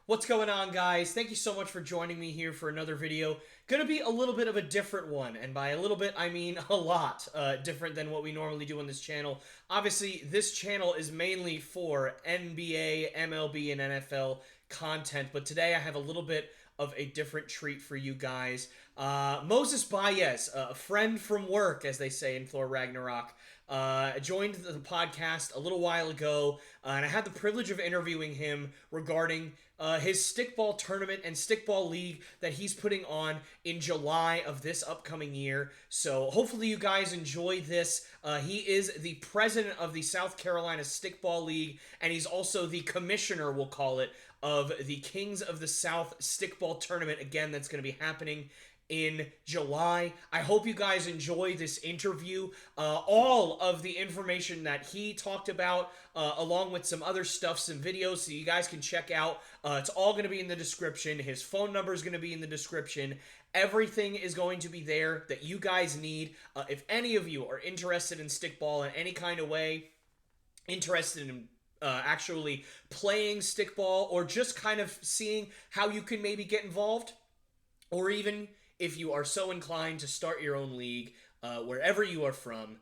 What's going on, guys? Thank you so much for joining me here for another video. Gonna be a little bit of a different one, and by a little bit, I mean a lot different than what we normally do on this channel. Obviously, this channel is mainly for NBA, MLB, and NFL content, but today I have a little bit of a different treat for you guys. Moses Baez, a friend from work, as they say in Thor Ragnarok, joined the podcast a little while ago, and I had the privilege of interviewing him regarding his stickball tournament and stickball league that he's putting on in July of this upcoming year. So hopefully you guys enjoy this. He is the president of the South Carolina Stickball League, and he's also the commissioner, we'll call it, of the Kings of the South Stickball Tournament. Again, that's going to be happening in July. I hope you guys enjoy this interview. All of the information that he talked about, along with some other stuff, some videos, so you guys can check out. It's all going to be in the description. His phone number is going to be in the description. Everything is going to be there that you guys need. If any of you are interested in stickball in any kind of way, interested in actually playing stickball, or just kind of seeing how you can maybe get involved, or even if you are so inclined to start your own league, wherever you are from,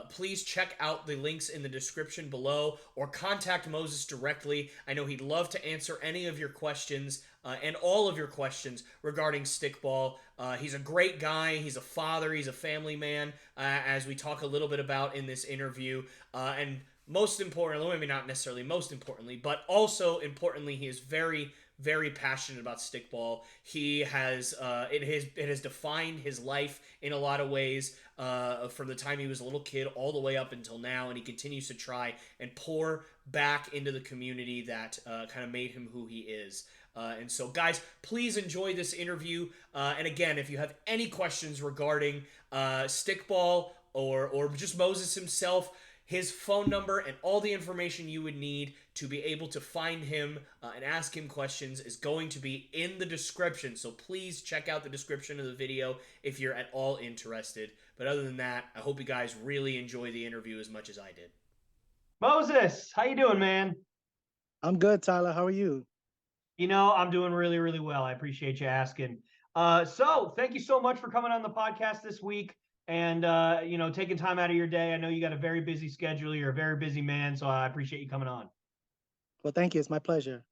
please check out the links in the description below, or contact Moses directly. I know he'd love to answer any of your questions, and all of your questions regarding stickball. He's a great guy. He's a father. He's a family man, as we talk a little bit about in this interview. And most importantly, maybe not necessarily most importantly, but also importantly, he is very, very passionate about stickball. He has it has defined his life in a lot of ways, from the time he was a little kid all the way up until now, and he continues to try and pour back into the community that kind of made him who he is. And so, guys, please enjoy this interview. And again, if you have any questions regarding stickball, or just Moses himself, his phone number and all the information you would need to be able to find him and ask him questions is going to be in the description. So please check out the description of the video if you're at all interested. But other than that, I hope you guys really enjoy the interview as much as I did. Moses, how you doing, man? I'm good, Tyler. How are you? I'm doing really, really well. I appreciate you asking. So thank you so much for coming on the podcast this week and taking time out of your day. I know you got a very busy schedule. You're a very busy man, so I appreciate you coming on. Well, thank you. It's my pleasure.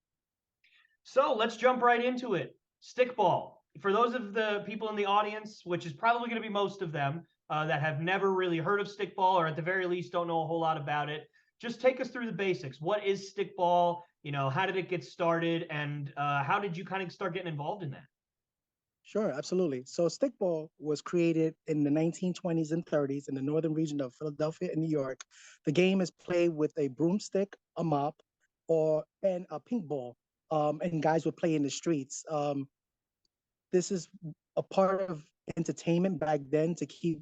So let's jump right into it. Stickball. For those of the people in the audience, which is probably going to be most of them, that have never really heard of stickball, or at the very least don't know a whole lot about it, just take us through the basics. What is stickball? How did it get started, and how did you kind of start getting involved in that? Sure, absolutely. So stickball was created in the 1920s and 30s in the northern region of Philadelphia and New York. The game is played with a broomstick, a mop, and a pink ball, and guys would play in the streets. This is a part of entertainment back then to keep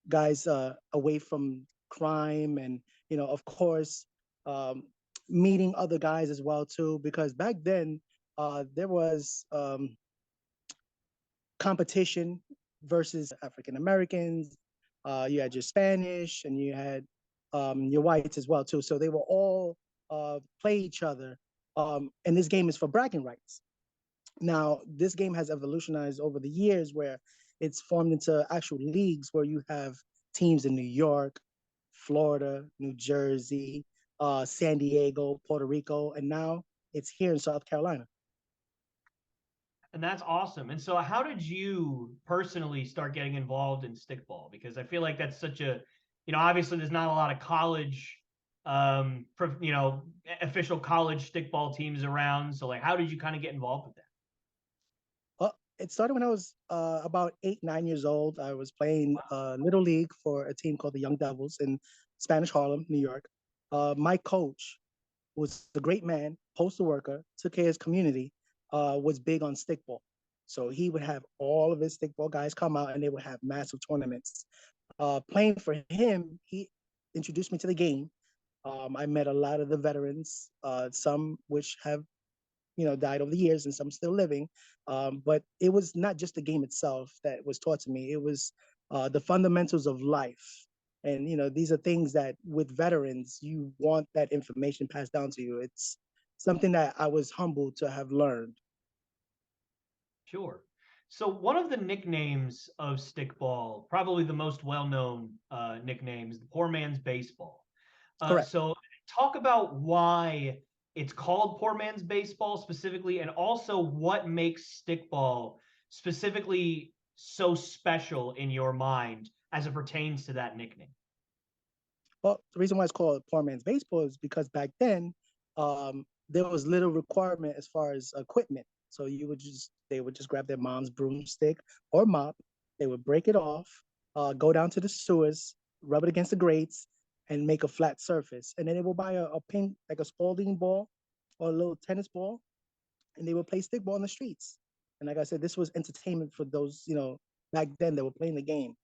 guys away from crime, and of course, um, meeting other guys as well too, because back then there was competition versus African Americans. You had your Spanish, and you had your whites as well too. So they were all play each other, and this game is for bragging rights. Now, this game has evolutionized over the years, where it's formed into actual leagues where you have teams in New York, Florida, New Jersey, San Diego, Puerto Rico, and now it's here in South Carolina. And that's awesome. And so, how did you personally start getting involved in stickball? Because I feel like that's such a, obviously there's not a lot of college, official college stickball teams around. So, like, how did you kind of get involved with that? It started when I was about 8, 9 years old. I was playing little league for a team called the Young Devils in Spanish Harlem, New York. My coach was a great man, postal worker, took care of his community, was big on stickball. So he would have all of his stickball guys come out, and they would have massive tournaments. Playing for him, he introduced me to the game. I met a lot of the veterans, some which have died over the years, and some still living. But it was not just the game itself that was taught to me. It was the fundamentals of life. And, these are things that with veterans, you want that information passed down to you. It's something that I was humbled to have learned. Sure. So one of the nicknames of Stickball, probably the most well-known nicknames, the poor man's baseball. Correct. So talk about why it's called poor man's baseball specifically, and also what makes Stickball specifically so special in your mind as it pertains to that nickname. Well, the reason why it's called poor man's baseball is because back then there was little requirement as far as equipment. So they would just grab their mom's broomstick or mop, they would break it off, go down to the sewers, rub it against the grates, and make a flat surface. And then they will buy a ping like a Spalding ball or a little tennis ball, and they would play stickball in the streets. And like I said, this was entertainment for those back then that were playing the game.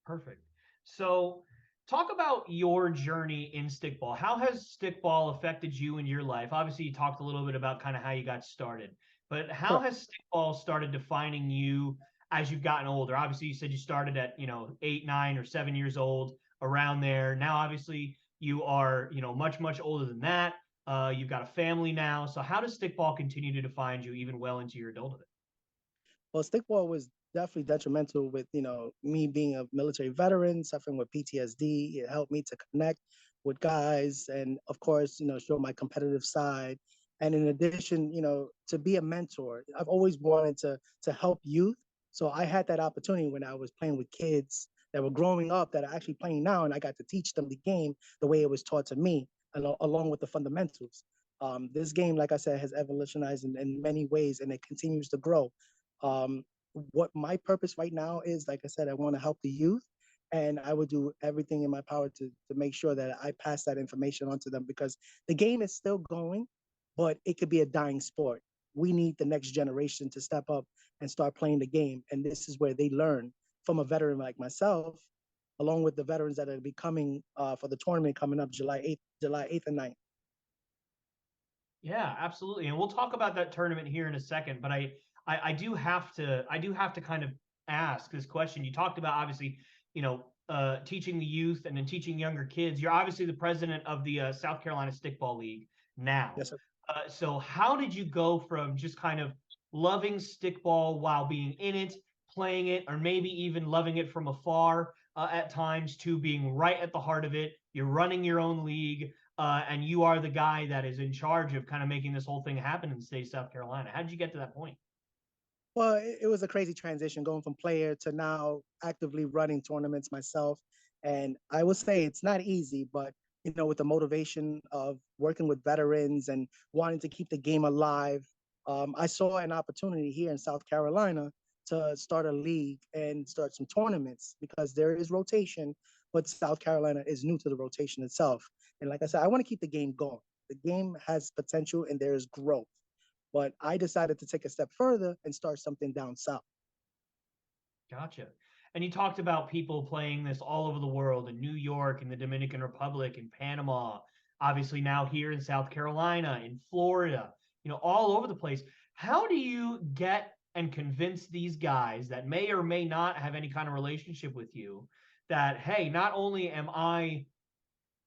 Perfect. So, talk about your journey in stickball. How has stickball affected you in your life? Obviously, you talked a little bit about kind of how you got started, but how Correct. has stickball started defining you as you've gotten older? Obviously, you said you started at 8, 9, or 7 years old, around there. Now, obviously, you are much older than that. You've got a family now. So, how does stickball continue to define you even well into your adulthood? Well, stickball was definitely detrimental with me being a military veteran, suffering with PTSD. It helped me to connect with guys, and of course, show my competitive side. And in addition, to be a mentor. I've always wanted to help youth, so I had that opportunity when I was playing with kids that were growing up that are actually playing now, and I got to teach them the game the way it was taught to me, along with the fundamentals. This game, like I said, has evolutionized in many ways, and it continues to grow. Um, what my purpose right now is, like I said, I want to help the youth, and I would do everything in my power to make sure that I pass that information on to them because the game is still going, but it could be a dying sport. We need the next generation to step up and start playing the game, and this is where they learn from a veteran like myself, along with the veterans that are becoming for the tournament coming up July 8th and 9th. Yeah, absolutely. And we'll talk about that tournament here in a second, but I do have to kind of ask this question. You talked about obviously, teaching the youth and then teaching younger kids. You're obviously the president of the South Carolina Stickball League now. Yes, sir. So how did you go from just kind of loving stickball while being in it, playing it, or maybe even loving it from afar at times, to being right at the heart of it? You're running your own league, and you are the guy that is in charge of kind of making this whole thing happen in the state of South Carolina. How did you get to that point? Well, it was a crazy transition going from player to now actively running tournaments myself. And I would say it's not easy, but with the motivation of working with veterans and wanting to keep the game alive, I saw an opportunity here in South Carolina to start a league and start some tournaments because there is rotation, but South Carolina is new to the rotation itself. And like I said, I want to keep the game going. The game has potential and there is growth. But I decided to take a step further and start something down south. Gotcha. And you talked about people playing this all over the world, in New York, in the Dominican Republic, in Panama, obviously now here in South Carolina, in Florida, all over the place. How do you get and convince these guys that may or may not have any kind of relationship with you that, hey, not only am I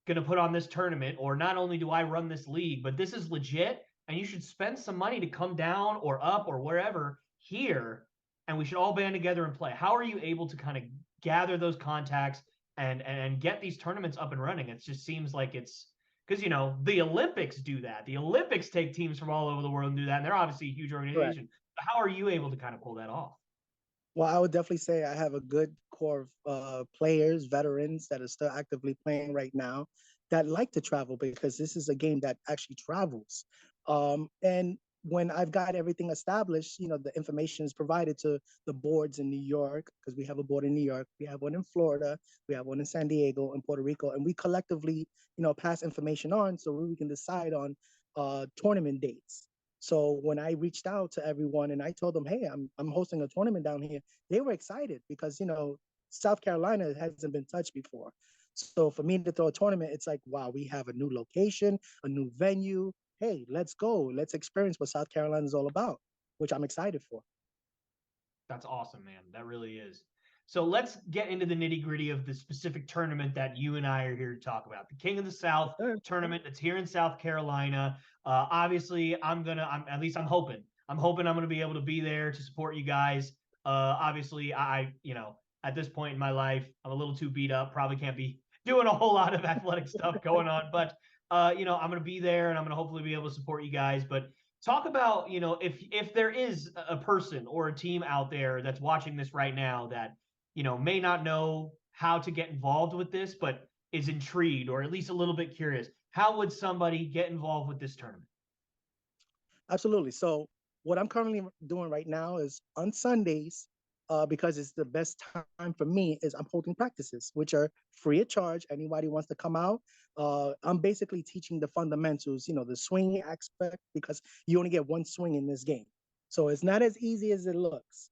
going to put on this tournament, or not only do I run this league, but this is legit, and you should spend some money to come down or up or wherever here, and we should all band together and play? How are you able to kind of gather those contacts and get these tournaments up and running? It just seems like it's because the Olympics do that. The Olympics take teams from all over the world and do that, and they're obviously a huge Correct. organization. But how are you able to kind of pull that off? Well, I would definitely say I have a good core of players, veterans that are still actively playing right now that like to travel because this is a game that actually travels. And when I've got everything established, the information is provided to the boards in New York because we have a board in New York, we have one in Florida, we have one in San Diego and Puerto Rico, and we collectively, pass information on so we can decide on tournament dates. So when I reached out to everyone and I told them, "Hey, I'm hosting a tournament down here," they were excited because South Carolina hasn't been touched before. So for me to throw a tournament, it's like, wow, we have a new location, a new venue. Hey, let's go. Let's experience what South Carolina is all about, which I'm excited for. That's awesome, man. That really is. So let's get into the nitty gritty of the specific tournament that you and I are here to talk about. The King of the South Sure. tournament that's here in South Carolina. Obviously, at least I'm hoping. I'm hoping I'm gonna be able to be there to support you guys. Obviously, at this point in my life, I'm a little too beat up. Probably can't be doing a whole lot of athletic stuff going on, but I'm gonna be there and I'm gonna hopefully be able to support you guys. But talk about, if there is a person or a team out there that's watching this right now that may not know how to get involved with this, but is intrigued or at least a little bit curious. How would somebody get involved with this tournament? Absolutely. So what I'm currently doing right now is on Sundays, because it's the best time for me, is I'm holding practices, which are free of charge. Anybody wants to come out. I'm basically teaching the fundamentals, the swinging aspect, because you only get one swing in this game. So it's not as easy as it looks.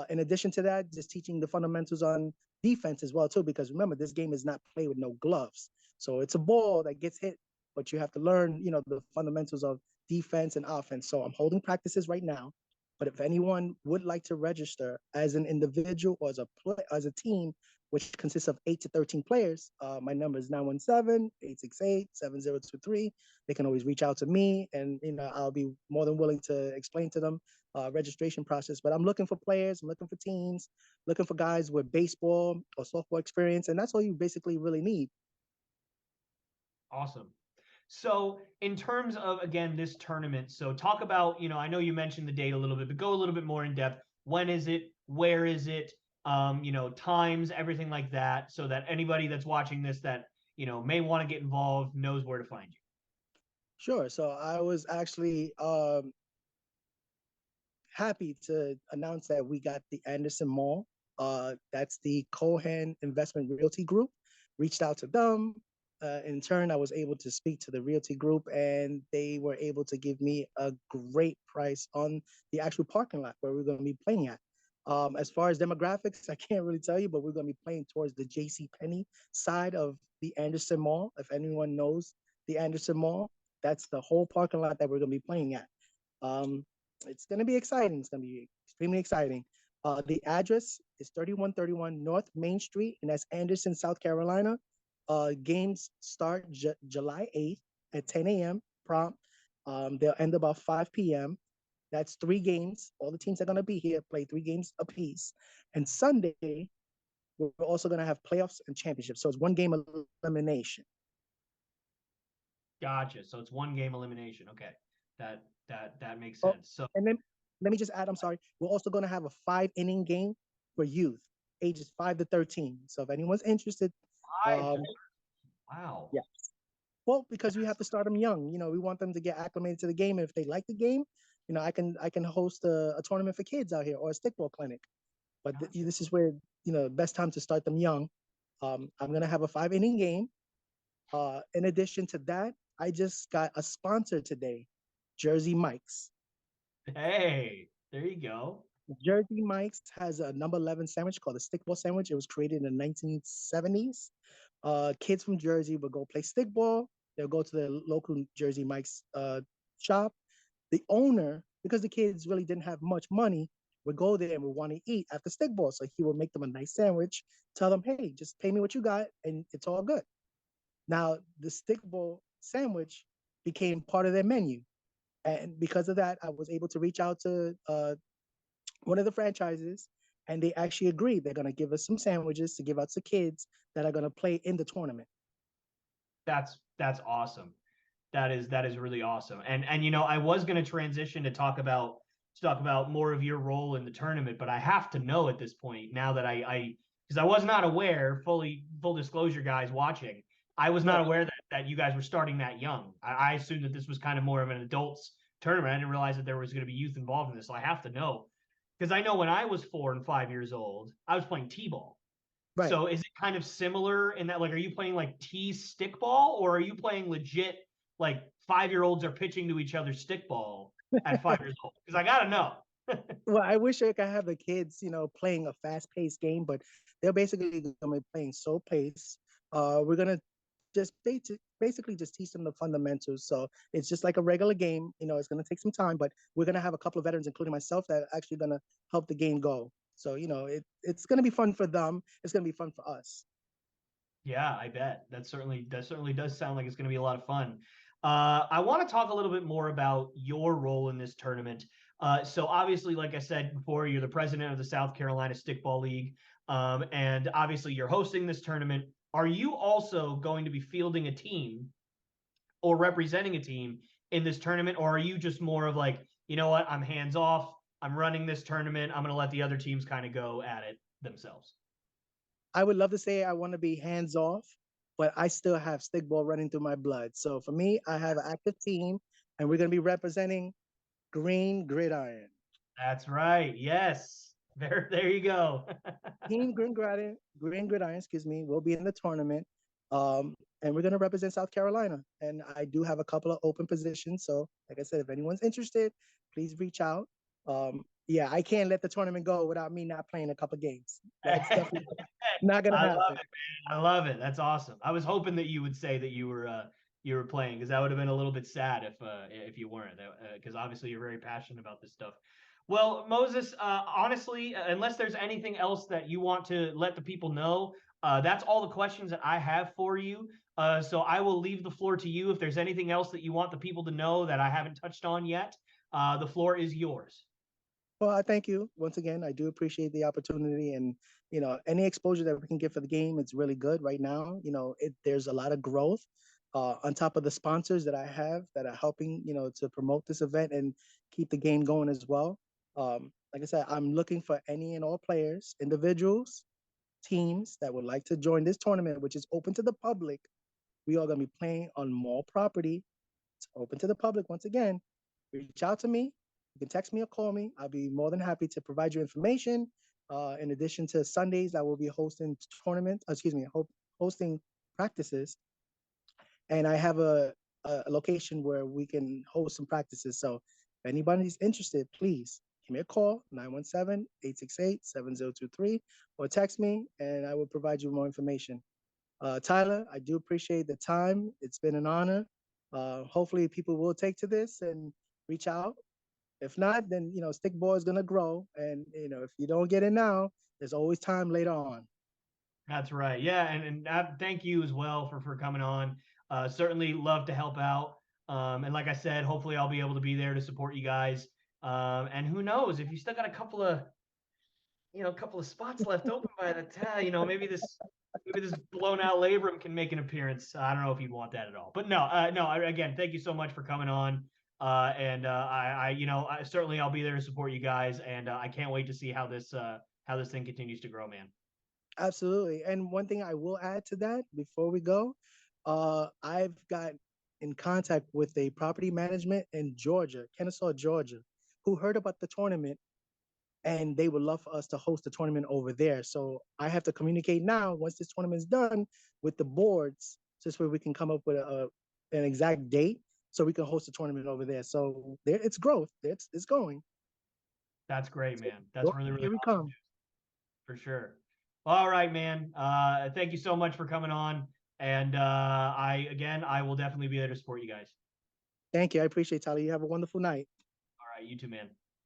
In addition to that, just teaching the fundamentals on defense as well, too, because remember, this game is not played with no gloves. So it's a ball that gets hit, but you have to learn, the fundamentals of defense and offense. So I'm holding practices right now. But if anyone would like to register as an individual or as a team, which consists of 8 to 13 players, my number is 917-868-7023. They can always reach out to me, and I'll be more than willing to explain to them registration process. But I'm looking for players, I'm looking for teams, looking for guys with baseball or softball experience, and that's all you basically really need. Awesome. So, in terms of, again, this tournament, so talk about, I know you mentioned the date a little bit, but go a little bit more in depth. When is it? Where is it? Times, everything like that, so that anybody that's watching this that, may want to get involved knows where to find you. Sure. So I was actually happy to announce that we got the Anderson Mall. That's the Cohen Investment Realty Group. Reached out to them. In turn, I was able to speak to the realty group, and they were able to give me a great price on the actual parking lot where we're going to be playing at. As far as demographics, I can't really tell you, but we're going to be playing towards the J.C. Penney side of the Anderson Mall. If anyone knows the Anderson Mall, that's the whole parking lot that we're going to be playing at. Um, it's going to be exciting. It's going to be extremely exciting. The address is 3131 North Main Street, and that's Anderson, South Carolina. Games start July 8th at 10 a.m. prompt. They'll end about 5 p.m. That's 3 games. All the teams that are going to be here play 3 games apiece. And Sunday, we're also going to have playoffs and championships. So it's 1 game elimination. Gotcha. So it's one game elimination. Okay, that makes Oh, sense. So and then let me just add, I'm sorry, we're also going to have a 5 inning game for youth, ages 5 to 13. So if anyone's interested, five. um, Wow. yeah. Well, because we have to start them young. We want them to get acclimated to the game. And if they like the game, I can host a tournament for kids out here or a stickball clinic. But Gotcha. this is where, best time to start them young. I'm going to have a 5 inning game. In addition to that, I just got a sponsor today, Jersey Mike's. Hey, there you go. Jersey Mike's has a number 11 sandwich called a stickball sandwich. It was created in the 1970s. Kids from Jersey would go play stickball. They'll go to the local Jersey Mike's shop. The owner, because the kids really didn't have much money, would go there and would want to eat after stickball. So he would make them a nice sandwich, tell them, hey, just pay me what you got, and it's all good. Now, the stickball sandwich became part of their menu. And because of that, I was able to reach out to one of the franchises, and they actually agreed they're going to give us some sandwiches to give out to kids that are going to play in the tournament. That's awesome. That is really awesome. And I was going to transition to talk about more of your role in the tournament, but I have to know at this point now that I because I was not aware, full disclosure, guys watching, I was not Right. aware that you guys were starting that young. I assumed that this was kind of more of an adults tournament. I didn't realize that there was going to be youth involved in this. So I have to know because I know when I was 4 and 5 years old, I was playing t-ball. Right. So is it kind of similar in that, like, are you playing like T stickball or are you playing legit, like 5-year-olds are pitching to each other stickball at 5 years old? Because I gotta know. Well, I wish I could have the kids, playing a fast-paced game, but they're basically going to be playing slow pace. We're going to just basically just teach them the fundamentals. So it's just like a regular game. It's going to take some time, but we're going to have a couple of veterans, including myself, that are actually going to help the game go. So it's going to be fun for them. It's going to be fun for us. Yeah, I bet. That certainly does sound like it's going to be a lot of fun. I want to talk a little bit more about your role in this tournament. So obviously, like I said before, you're the president of the South Carolina Stickball League, and obviously you're hosting this tournament. Are you also going to be fielding a team or representing a team in this tournament, or are you just more of like, you know what, I'm hands off. I'm running this tournament. I'm going to let the other teams kind of go at it themselves. I would love to say I want to be hands off, but I still have stickball running through my blood. So for me, I have an active team, and we're going to be representing Green Gridiron. That's right. Yes. There you go. Team Green Gridiron, excuse me, will be in the tournament. And we're going to represent South Carolina. And I do have a couple of open positions. So, like I said, if anyone's interested, please reach out. Yeah, I can't let the tournament go without me not playing a couple games. That's definitely not going to I love happen. it, man. I love it. That's awesome. I was hoping that you would say that you were playing, because that would have been a little bit sad if you weren't, because obviously you're very passionate about this stuff. Well, Moses, honestly, unless there's anything else that you want to let the people know, that's all the questions that I have for you. So I will leave the floor to you. If there's anything else that you want the people to know that I haven't touched on yet, the floor is yours. Well, I thank you once again. I do appreciate the opportunity, and any exposure that we can get for the game, it's really good right now. There's a lot of growth on top of the sponsors that I have that are helping to promote this event and keep the game going as well. Like I said, I'm looking for any and all players, individuals, teams that would like to join this tournament, which is open to the public. We are going to be playing on mall property. It's open to the public once again. Reach out to me. You can text me or call me. I'll be more than happy to provide you information. In addition to Sundays, I will be hosting hosting practices. And I have a location where we can host some practices. So if anybody's interested, please give me a call, 917-868-7023, or text me and I will provide you more information. Tyler, I do appreciate the time. It's been an honor. Hopefully people will take to this and reach out. If not, then Stickball is gonna grow, and if you don't get it now, there's always time later on. That's right. Yeah, and thank you as well for coming on. Certainly love to help out. And like I said, hopefully I'll be able to be there to support you guys. And who knows, if you still got a couple of spots left open by the time, maybe this blown out labrum can make an appearance. I don't know if you'd want that at all. But no, again, thank you so much for coming on. Certainly I'll be there to support you guys, and I can't wait to see how this thing continues to grow, man. Absolutely. And one thing I will add to that before we go, I've got in contact with a property management in Georgia, Kennesaw, Georgia, who heard about the tournament, and they would love for us to host the tournament over there. So I have to communicate now once this tournament is done with the boards, just where we can come up with an exact date so we can host the tournament over there. So there, it's growth. It's going. That's great, man. That's really, really Here we awesome come. for sure. All right, man. Thank you so much for coming on. And I will definitely be there to support you guys. Thank you. I appreciate it, Tyler. You have a wonderful night. All right, you too, man.